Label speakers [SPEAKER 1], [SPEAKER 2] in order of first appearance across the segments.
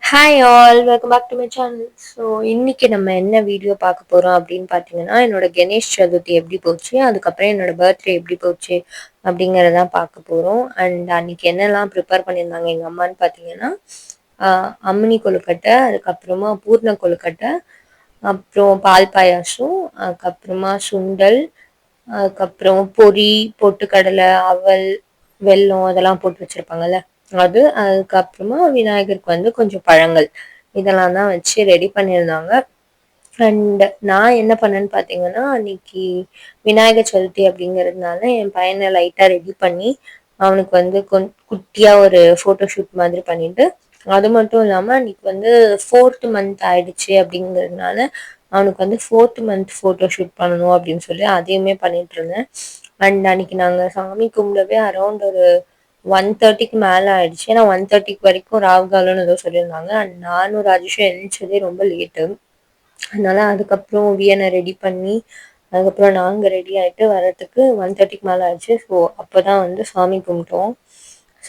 [SPEAKER 1] Hi all welcome back to my channel. So இன்னைக்கு நம்ம என்ன வீடியோ பார்க்க போகிறோம் அப்படின்னு பார்த்தீங்கன்னா, என்னோட கணேஷ் சதுர்த்தி எப்படி போச்சு, அதுக்கப்புறம் என்னோட பர்த்டே எப்படி போச்சு அப்படிங்கிறதான் பார்க்க போகிறோம். அண்ட் அன்னைக்கு என்னெல்லாம் ப்ரிப்பேர் பண்ணியிருந்தாங்க எங்கள் அம்மான்னு பார்த்தீங்கன்னா, அம்மினி கொழுக்கட்டை, அதுக்கப்புறமா பூர்ண கொழுக்கட்டை, அப்புறம் பால் பாயாசம், அதுக்கப்புறமா சுண்டல், அதுக்கப்புறம் பொரி, பொட்டுக்கடலை, அவல், வெல்லம் அதெல்லாம் போட்டு வச்சிருப்பாங்கல்ல அது. அதுக்கப்புறமா விநாயகருக்கு வந்து கொஞ்சம் பழங்கள் இதெல்லாம் தான் வச்சு ரெடி பண்ணியிருந்தாங்க. அண்ட் நான் என்ன பண்ணேன்னு பார்த்தீங்கன்னா, அன்னைக்கு விநாயகர் சதுர்த்தி அப்படிங்கிறதுனால என் பையனை லைட்டாக ரெடி பண்ணி அவனுக்கு வந்து குட்டியாக ஒரு ஃபோட்டோ ஷூட் மாதிரி பண்ணிட்டு, அது மட்டும் இல்லாமல் அன்னைக்கு வந்து 4th மந்த் ஆயிடுச்சு அப்படிங்கிறதுனால அவனுக்கு வந்து 4th மந்த் ஃபோட்டோ ஷூட் பண்ணணும் அப்படின்னு சொல்லி அதையுமே பண்ணிட்டு இருந்தேன். அண்ட் அன்னைக்கு நாங்கள் சாமி கும்பிடவே அரௌண்ட் ஒரு 1:30க்கு மேலே ஆயிடுச்சு. ஏன்னா 1:30க்கு வரைக்கும் ராவுகாலம்னு ஏதோ சொல்லியிருந்தாங்க. அண்ட் நானும் ராஜேஷும் எழுந்திரிச்சதே ரொம்ப லேட்டு. அதனால அதுக்கப்புறம் வியனை ரெடி பண்ணி அதுக்கப்புறம் நாங்கள் ரெடி ஆகிட்டு வர்றதுக்கு 1:30க்கு மேலே ஆயிடுச்சு. ஸோ அப்போ தான் வந்து சாமி கும்பிட்டோம்.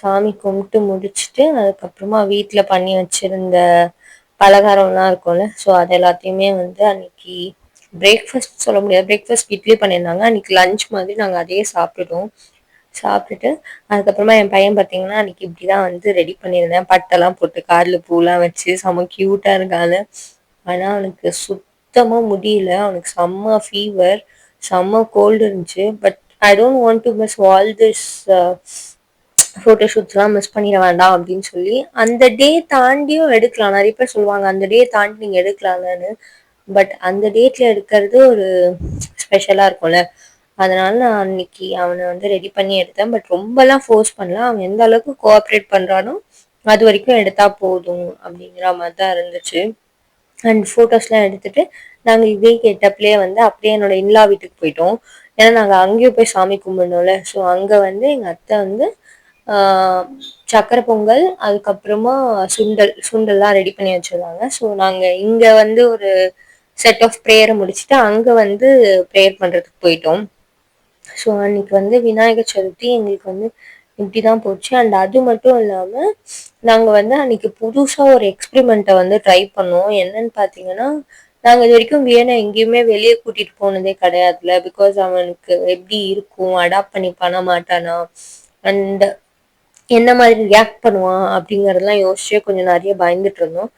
[SPEAKER 1] சாமி கும்பிட்டு முடிச்சுட்டு அதுக்கப்புறமா வீட்டில் பண்ணி வச்சிருந்த பலகாரம்லாம் இருக்கும்ல, ஸோ அது எல்லாத்தையுமே வந்து அன்னைக்கு பிரேக்ஃபாஸ்ட் சொல்ல முடியாது, பிரேக்ஃபாஸ்ட் இட்லி பண்ணியிருந்தாங்க. அன்னைக்கு லஞ்ச் மாதிரி நாங்கள் அதையே சாப்பிட்டுட்டோம். சாப்பிட்டுட்டு அதுக்கப்புறமா என் பையன் பார்த்தீங்கன்னா அன்னைக்கு இப்படிதான் வந்து ரெடி பண்ணியிருந்தேன். பட்டெல்லாம் போட்டு காதில் பூலாம் வச்சு செம்ம க்யூட்டாக இருக்கான்னு. ஆனால் அவனுக்கு சுத்தமாக முடியல. அவனுக்கு செம்ம ஃபீவர், செம்ம கோல்டு இருந்துச்சு. But I don't want to miss all this photo ஷூட்ஸ்லாம் மிஸ் பண்ணிட வேண்டாம் அப்படின்னு சொல்லி அந்த டே தாண்டியும் எடுக்கலாம். நிறைய பேர் சொல்லுவாங்க அந்த டே தாண்டி நீங்கள் எடுக்கலாம்லன்னு. பட் அந்த டேட்ல எடுக்கிறது ஒரு ஸ்பெஷலாக இருக்கும்ல. அதனால நான் அன்னைக்கு அவனை வந்து ரெடி பண்ணி எடுத்தேன். பட் ரொம்பலாம் ஃபோர்ஸ் பண்ணல. அவன் எந்த அளவுக்கு கோஆப்ரேட் பண்ணுறானோ அது வரைக்கும் எடுத்தா போதும் அப்படிங்கிற மாதிரி தான் இருந்துச்சு. அண்ட் ஃபோட்டோஸ்லாம் எடுத்துட்டு நாங்கள் இதே கெட்டப்லேயே வந்து அப்படியே என்னோட இன்லா வீட்டுக்கு போயிட்டோம். ஏன்னா நாங்கள் அங்கேயும் போய் சாமி கும்பிடணும்ல. ஸோ அங்கே வந்து எங்கள் அத்தை வந்து சக்கரை பொங்கல், அதுக்கப்புறமா சுண்டல்லாம் ரெடி பண்ணி வச்சிருந்தாங்க. ஸோ நாங்கள் இங்கே வந்து ஒரு செட் ஆஃப் ப்ரேயரை முடிச்சுட்டு அங்கே வந்து ப்ரேயர் பண்ணுறதுக்கு போயிட்டோம். ஸோ அன்னைக்கு வந்து விநாயகர் சதுர்த்தி எங்களுக்கு வந்து இப்படி தான் போச்சு. அண்ட் அது மட்டும் இல்லாமல் நாங்கள் வந்து அன்னைக்கு புதுசாக ஒரு எக்ஸ்பிரிமெண்ட்டை வந்து ட்ரை பண்ணோம். என்னன்னு பார்த்தீங்கன்னா, நாங்கள் இது வரைக்கும் வியனை எங்கேயுமே வெளியே கூட்டிகிட்டு போனதே கிடையாதுல. பிகாஸ் அவனுக்கு எப்படி இருக்கும், அடாப்ட் பண்ணி பண்ண மாட்டானா, அண்ட் என்ன மாதிரி ரியாக்ட் பண்ணுவான் அப்படிங்கறதெல்லாம் யோசிச்சு கொஞ்சம் நிறைய பயந்துட்டு இருந்தோம்.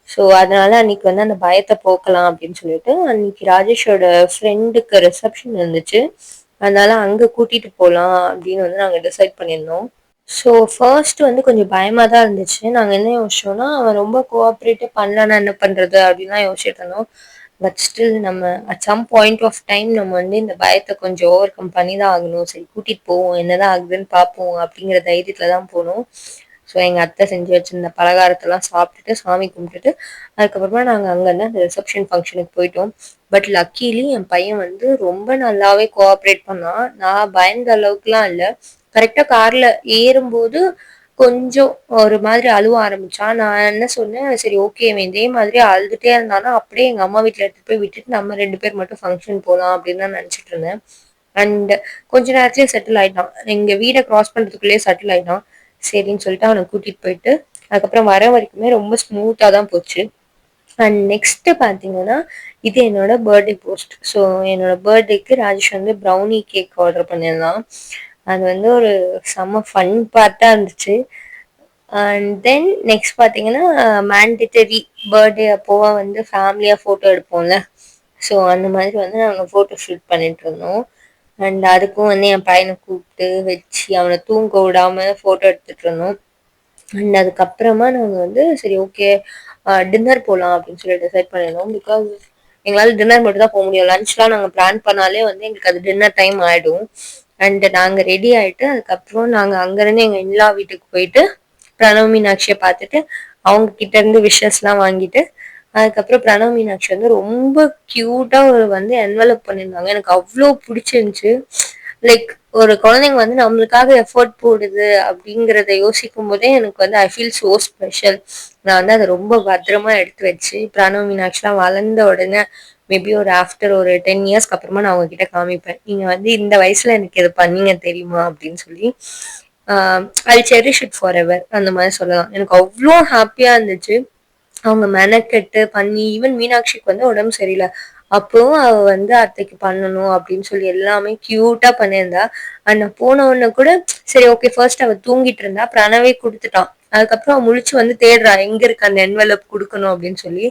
[SPEAKER 1] ஸோ அதனால அன்னைக்கு வந்து அந்த பயத்தை போக்கலாம் அப்படின்னு சொல்லிட்டு அன்னைக்கு ராஜேஷோட ஃப்ரெண்டுக்கு ரிசப்ஷன் இருந்துச்சு. அதனால அங்க கூட்டிட்டு போகலாம் அப்படின்னு வந்து நாங்கள் டிசைட் பண்ணியிருந்தோம். ஸோ ஃபர்ஸ்ட் வந்து கொஞ்சம் பயமா தான் இருந்துச்சு. நாங்கள் என்ன யோசிச்சோம்னா, அவன் ரொம்ப கோஆப்ரேட்டே பண்ணலன்னா என்ன பண்றது அப்படின்னு தான் யோசிச்சுட்டு இருந்தோம். பட் ஸ்டில் நம்ம at some point of time நம்ம வந்து இந்த பயத்தை கொஞ்சம் ஓவர் கம் பண்ணி தான் ஆகணும். சரி கூட்டிட்டு போவோம், என்னதான் ஆகுதுன்னு பார்ப்போம் அப்படிங்கிற தைரியத்துல தான் போனோம். ஸோ எங்கள் அத்தை செஞ்சு வச்சிருந்த பலகாரத்தெல்லாம் சாப்பிட்டுட்டு சாமி கும்பிட்டுட்டு அதுக்கப்புறமா நாங்கள் அங்கேருந்து அந்த ரிசப்ஷன் ஃபங்க்ஷனுக்கு போயிட்டோம். பட் லக்கீலி என் பையன் வந்து ரொம்ப நல்லாவே கோஆப்ரேட் பண்ணான். நான் பயந்த அளவுக்குலாம் இல்லை. கரெக்டாக கார்ல ஏறும்போது கொஞ்சம் ஒரு மாதிரி அழுவ ஆரம்பிச்சான். நான் என்ன சொன்னேன், சரி ஓகே இவன் இதே மாதிரி அழுதுட்டே இருந்தானா அப்படியே எங்க அம்மா வீட்டில் எடுத்துட்டு போய் விட்டுட்டு நம்ம 2 பேர் மட்டும் ஃபங்க்ஷன் போகலாம் அப்படின்னு தான் நினச்சிட்டு இருந்தேன். அண்ட் கொஞ்ச நேரத்துலயே செட்டில் ஆயிட்டான். எங்க வீடை கிராஸ் பண்றதுக்குள்ளேயே செட்டில் ஆயிட்டான். சரின்னு சொல்லிட்டு அவனை கூட்டிட்டு போயிட்டு அதுக்கப்புறம் வர வரைக்குமே ரொம்ப ஸ்மூத்தா தான் போச்சு. அண்ட் நெக்ஸ்ட் பார்த்தீங்கன்னா இது என்னோட பர்த்டே போஸ்ட். ஸோ என்னோட பர்த்டேக்கு ராஜேஷ் வந்து ப்ரௌனி கேக் ஆர்டர் பண்ணியிருந்தான். அது வந்து ஒரு செம்ம ஃபன் பார்ட்டாக இருந்துச்சு. அண்ட் தென் நெக்ஸ்ட் பார்த்தீங்கன்னா மேண்டிட்டரி பர்த்டே அப்போவா வந்து ஃபேமிலியாக ஃபோட்டோ எடுப்போம்ல. ஸோ அந்த மாதிரி வந்து நாங்கள் ஃபோட்டோ ஷூட் பண்ணிட்டு இருந்தோம். அண்ட் அதுக்கும் வந்து என் பையனை கூப்பிட்டு வச்சு அவனை தூங்க விடாம ஃபோட்டோ எடுத்துட்டு இருந்தோம். அண்ட் அதுக்கப்புறமா நாங்கள் வந்து சரி ஓகே டின்னர் போகலாம் அப்படின்னு சொல்லி டிசைட் பண்ணியிருந்தோம். பிகாஸ் எங்களால் டின்னர் மட்டும் தான் போக முடியும். லஞ்ச்லாம் நாங்கள் பிளான் பண்ணாலே வந்து எங்களுக்கு அது டின்னர் டைம் ஆகிடும். அண்ட் நாங்கள் ரெடி ஆகிட்டு அதுக்கப்புறம் நாங்கள் அங்கேருந்து எங்கள் இன்லா வீட்டுக்கு போயிட்டு பிரணவ் மீனாட்சியை பார்த்துட்டு அவங்க கிட்ட இருந்து விஷஸ்லாம் வாங்கிட்டு அதுக்கப்புறம் பிரணவ் மீனாட்சி வந்து ரொம்ப க்யூட்டாக ஒரு வந்து என்வலப் பண்ணியிருந்தாங்க. எனக்கு அவ்வளோ பிடிச்சிருந்துச்சு. லைக் ஒரு குழந்தைங்க வந்து நம்மளுக்காக எஃபர்ட் போடுது அப்படிங்கிறத யோசிக்கும் போதே எனக்கு வந்து ஐ ஃபீல் சோ ஸ்பெஷல். நான் வந்து அதை ரொம்ப பத்திரமா எடுத்து வச்சு பிரணவ் மீனாட்சிலாம் வளர்ந்த உடனே மேபி ஒரு ஆஃப்டர் ஒரு 10 இயர்ஸ்க்கு அப்புறமா நான் உங்ககிட்ட காமிப்பேன். நீங்க வந்து இந்த வயசுல எனக்கு இது பண்ணீங்க தெரியுமா அப்படின்னு சொல்லி ஐ செரிஷ் இட் ஃபார் எவர் அந்த மாதிரி சொல்லலாம். எனக்கு அவ்வளோ ஹாப்பியா இருந்துச்சு. அவங்க மெனக்கெட்டு பண்ணி ஈவன் மீனாட்சிக்கு வந்து உடம்பு சரியில்லை. அப்பவும் அவ வந்து அத்தைக்கு பண்ணணும் அப்படின்னு சொல்லி எல்லாமே கியூட்டா பண்ணியிருந்தா. அண்ட் நான் போன உடனே கூட சரி ஓகே ஃபர்ஸ்ட் அவ தூங்கிட்டு இருந்தா. பிரணவே கொடுத்துட்டான். அதுக்கப்புறம் அவ முழிச்சு வந்து தேடுறா எங்க இருக்கு அந்த என்வலப் கொடுக்கணும் அப்படின்னு சொல்லி.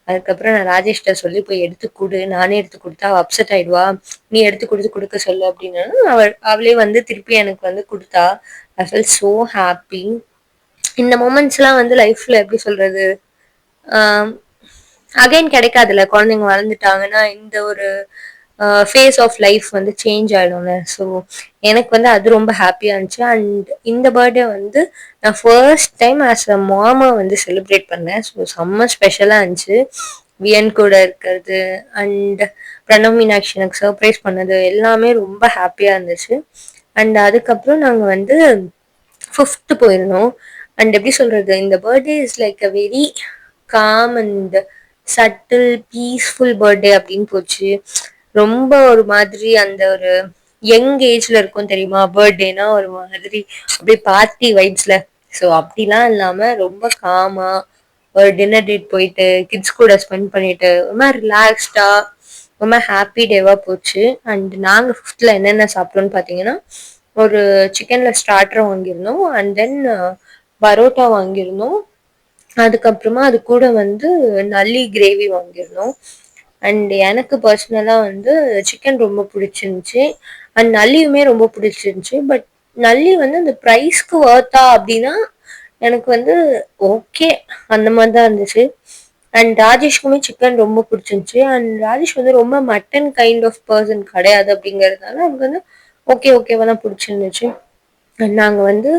[SPEAKER 1] அதுக்கப்புறம் நான் ராஜேஷ்ட சொல்லி போய் எடுத்து கொடு, நானே எடுத்து கொடுத்தா அவ அப்செட் ஆயிடுவா, நீ எடுத்து கொடுக்க சொல்லு அப்படின்னு. அவளே வந்து திருப்பி எனக்கு வந்து கொடுத்தா. ஐ ஃபெல் சோ ஹாப்பி. இந்த மூமெண்ட்ஸ் எல்லாம் வந்து லைஃப்ல எப்படி சொல்றது, அகைன் கிடைக்காதுல்ல. குழந்தைங்க வளர்ந்துட்டாங்கன்னா இந்த ஒரு ஃபேஸ் ஆஃப் லைஃப் வந்து சேஞ்ச் ஆயிடும்ல. ஸோ எனக்கு வந்து அது ரொம்ப ஹாப்பியா இருந்துச்சு. அண்ட் இந்த பர்த்டே வந்து நான் ஃபர்ஸ்ட் டைம் ஆஸ் அ மாமா வந்து செலிப்ரேட் பண்ணேன். ஸோ செம்ம ஸ்பெஷலாக இருந்துச்சு. வியன் கூட இருக்கிறது அண்ட் பிரணவ் மீனாட்சி எனக்கு சர்ப்ரைஸ் பண்ணது எல்லாமே ரொம்ப ஹாப்பியா இருந்துச்சு. அண்ட் அதுக்கப்புறம் நாங்கள் வந்து ஃபிஃப்த் போயிருந்தோம். அண்ட் எப்படி சொல்றது, இந்த birthday is like a very calm and subtle peaceful birthday அப்படின்னு போச்சு. ரொம்ப ஒரு மாதிரி அந்த ஒரு யங் ஏஜ்ல இருக்கும் தெரியுமா, பர்த்டேனா ஒரு மாதிரி அப்படியே பார்ட்டி வைப்ஸ்ல. ஸோ அப்படிலாம் இல்லாம ரொம்ப காமா ஒரு டின்னர் டேட் போயிட்டு கிட்ஸ் கூட ஸ்பெண்ட் பண்ணிட்டு ரொம்ப ரிலாக்ஸ்டா ரொம்ப ஹாப்பி டேவா போச்சு. அண்ட் நாங்க ஃபிஃப்த்ல என்னென்ன சாப்பிட்டோம்னு பாத்தீங்கன்னா, ஒரு சிக்கன்ல ஸ்டார்டர் வாங்கியிருந்தோம். அண்ட் தென் பரோட்டா வாங்கியிருந்தோம். அதுக்கப்புறமா அது கூட வந்து நல்லி கிரேவி வாங்கியிருந்தோம். அண்ட் எனக்கு பர்சனலா வந்து சிக்கன் ரொம்ப பிடிச்சிருந்துச்சு. அண்ட் நல்லியுமே ரொம்ப பிடிச்சிருந்துச்சு. பட் நல்லி வந்து அந்த ப்ரைஸ்க்கு ஒர்த்தா அப்படின்னா எனக்கு வந்து ஓகே அந்த மாதிரி தான் இருந்துச்சு. அண்ட் ராஜேஷ்குமே சிக்கன் ரொம்ப பிடிச்சிருந்துச்சு. அண்ட் ராஜேஷ் வந்து ரொம்ப மட்டன் கைண்ட் ஆஃப் பர்சன் கிடையாது அப்படிங்கறதுனால அவனுக்கு வந்து ஓகேவா தான் பிடிச்சிருந்துச்சு. நாங்க வந்து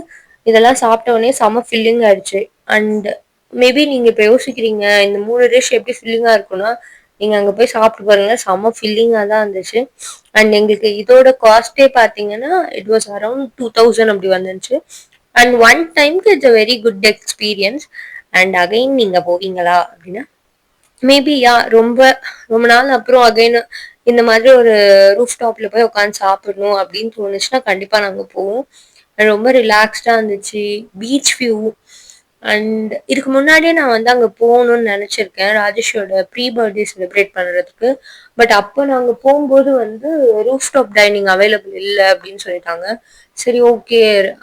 [SPEAKER 1] இதெல்லாம் சாப்பிட்ட உடனே செம ஃபில்லிங் ஆயிடுச்சு. அண்ட் மேபி நீங்க இப்ப யோசிக்கிறீங்க இந்த 3 டிஷ் எப்படி ஃபில்லிங்கா இருக்கும்னா, நீங்க அங்க போய் சாப்பிட்டு பாருங்க, செம ஃபில்லிங்கா தான் இருந்துச்சு. அண்ட் எங்களுக்கு இதோட காஸ்டே பாத்தீங்கன்னா இட் வாஸ் அரௌண்ட் 2000 அப்படி வந்துருச்சு. அண்ட் ஒன் டைம்க்கு it's a very good experience. And again நீங்க போவீங்களா அப்படின்னா மேபி யா ரொம்ப ரொம்ப நாள் அப்புறம் அகைன் இந்த மாதிரி ஒரு ரூஃப் டாப்ல போய் உட்காந்து சாப்பிடணும் அப்படின்னு தோணுச்சுன்னா கண்டிப்பா நாங்க போவோம். ரொம்ப ரிலாக்ஸ்டா இருந்துச்சு. Beach view. அண்ட் இதுக்கு முன்னாடியே நான் வந்து அங்க போகணும்னு நினைச்சிருக்கேன் ராஜேஷோட ப்ரீ பர்த்டே செலிப்ரேட் பண்றதுக்கு. பட் அப்போ நாங்க போகும்போது வந்து ரூஃப் டாப் டைனிங் அவைலபிள் இல்லை அப்படின்னு சொல்லிட்டாங்க. சரி ஓகே,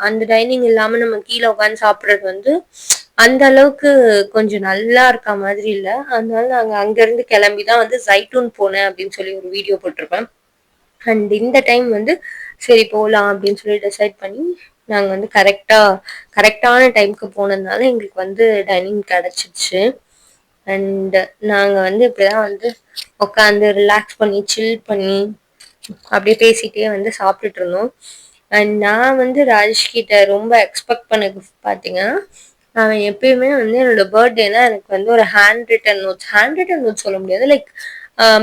[SPEAKER 1] அந்த டைனிங் இல்லாம நம்ம கீழே உட்காந்து சாப்பிடுறது வந்து அந்த அளவுக்கு கொஞ்சம் நல்லா இருக்க மாதிரி இல்ல. அதனால நாங்க அங்க இருந்து கிளம்பிதான் வந்து ஜைட்டூன் போனேன் அப்படின்னு சொல்லி ஒரு வீடியோ போட்டிருப்பேன். அண்ட் இந்த டைம் வந்து சரி போலாம் அப்படின்னு சொல்லி டிசைட் பண்ணி நாங்க வந்து கரெக்டான டைம்க்கு போனதுனால எங்களுக்கு வந்து டைனிங் கிடைச்சிச்சு. அண்ட் நாங்க வந்து இப்படிதான் வந்து உட்காந்து ரிலாக்ஸ் பண்ணி சில் பண்ணி அப்படியே பேசிட்டே வந்து சாப்பிட்டுட்டு இருந்தோம். அண்ட் நான் வந்து ராஜேஷ் கிட்ட ரொம்ப எக்ஸ்பெக்ட் பண்ண கிஃப்ட் பாத்தீங்கன்னா, அவன் எப்பயுமே வந்து என்னோட பர்த்டேனா எனக்கு வந்து ஒரு ஹேண்ட் ரிட்டன் நோட்ஸ் சொல்ல முடியாது, லைக்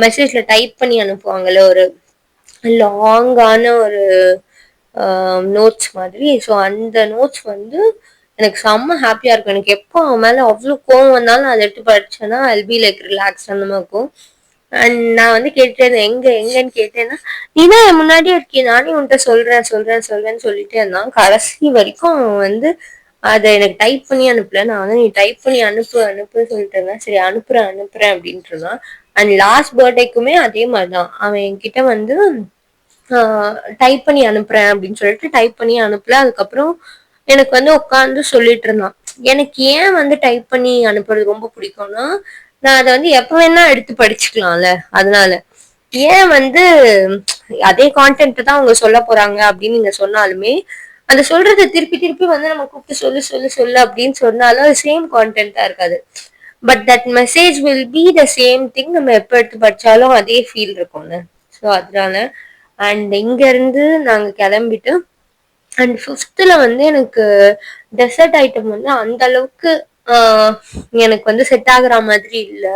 [SPEAKER 1] மெசேஜ்ல டைப் பண்ணி அனுப்புவாங்கல்ல ஒரு லாங்கான ஒரு நோட்ஸ் மாதிரி. ஸோ அந்த நோட்ஸ் வந்து எனக்கு செம்ம ஹாப்பியா இருக்கும். எனக்கு எப்போ அவன் மேல அவ்வளோ கோவம் வந்தாலும் அதை எடுத்து படிச்சேன்னா ஐல் பி லைக் ரிலாக்ஸ் அந்த மாதிரி இருக்கும். அண்ட் நான் வந்து கேட்டேன் எங்கன்னு கேட்டேன்னா, நீதான் என் முன்னாடியே இருக்கிய, நானே உன்கிட்ட சொல்றேன்னு சொல்லிட்டே இருந்தான். கடைசி வரைக்கும் அவன் வந்து அதை எனக்கு டைப் பண்ணி அனுப்பல. நான் வந்து நீ டைப் பண்ணி அனுப்புன்னு சொல்லிட்டு இருந்தேன். சரி அனுப்புறேன் அப்படின்ட்டு இருந்தான். அண்ட் லாஸ்ட் பர்த்டேக்குமே அதே மாதிரிதான் அவன் என்கிட்ட வந்து டைப் பண்ணி அனுப்புறேன் அப்படின்னு சொல்லிட்டு டைப் பண்ணி அனுப்பல. அதுக்கப்புறம் எனக்கு வந்து உட்காந்து சொல்லிட்டு இருந்தான். எனக்கு ஏன் வந்து டைப் பண்ணி அனுப்புறது ரொம்ப பிடிக்கும்னா, நான் அதை வந்து எப்ப வேணா எடுத்து படிச்சுக்கலாம்ல. அதனால ஏன் வந்து அதே கான்டென்ட் தான் அவங்க சொல்ல போறாங்க அப்படின்னு நீங்க சொன்னாலுமே அந்த சொல்றதை திருப்பி திருப்பி வந்து நம்ம கூப்பிட்டு சொல்லு அப்படின்னு சொன்னாலும் அது சேம் கான்டென்ட்டா இருக்காது. But that message will be the same thing. நம்ம எப்ப எடுத்து படிச்சாலும் அதே ஃபீல் இருக்கும்ல. ஸோ அதனால அண்ட் இங்க இருந்து நாங்க கிளம்பிட்டு அண்ட் ஃபிஃப்த்ல வந்து எனக்கு டெசர்ட் ஐட்டம் வந்து அந்த அளவுக்கு எனக்கு வந்து செட் ஆகுற மாதிரி இல்ல.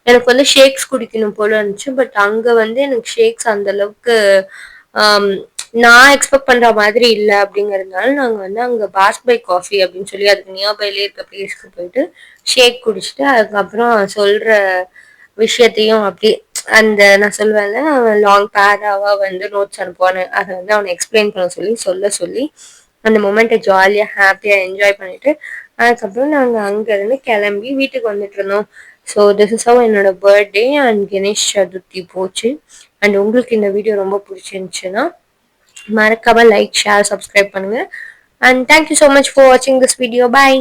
[SPEAKER 1] எனக்கு வந்து ஷேக்ஸ் குடிக்கணும் போல இருந்துச்சு. பட் அங்க வந்து எனக்கு ஷேக்ஸ் அந்த அளவுக்கு ஆம், நான் எக்ஸ்பெக்ட் பண்ற மாதிரி இல்ல அப்படிங்கறதுனால நாங்க வந்து அங்க பாஸ்பை காஃபி அப்படின்னு சொல்லி அதுக்கு நியர்பைலே இருக்க பிளேஸ்க்கு போயிட்டு ஷேக் குடிச்சிட்டு அதுக்கப்புறம் சொல்ற விஷயத்தையும் அப்படி அந்த நான் சொல்லுவேன்ல லாங் பேராவா வந்து நோட்ஸ் அனுப்புவானு அதை வந்து அவனை எக்ஸ்பிளைன் பண்ண சொல்லி அந்த மொமெண்ட்டை ஜாலியா ஹாப்பியா என்ஜாய் பண்ணிட்டு அதுக்கப்புறம் நாங்கள் அங்கேருந்து கிளம்பி வீட்டுக்கு வந்துட்டு இருந்தோம். ஸோ திஸ் இஸ் ஹவ் என்னோட பர்த்டே அண்ட் கணேஷ் சதுர்த்தி போச்சு. அண்ட் உங்களுக்கு இந்த வீடியோ ரொம்ப பிடிச்சிருந்துச்சுன்னா மறக்காம லைக், ஷேர், சப்ஸ்கிரைப் பண்ணுங்க. And thank you so much for வாட்சிங் திஸ் வீடியோ. பாய்.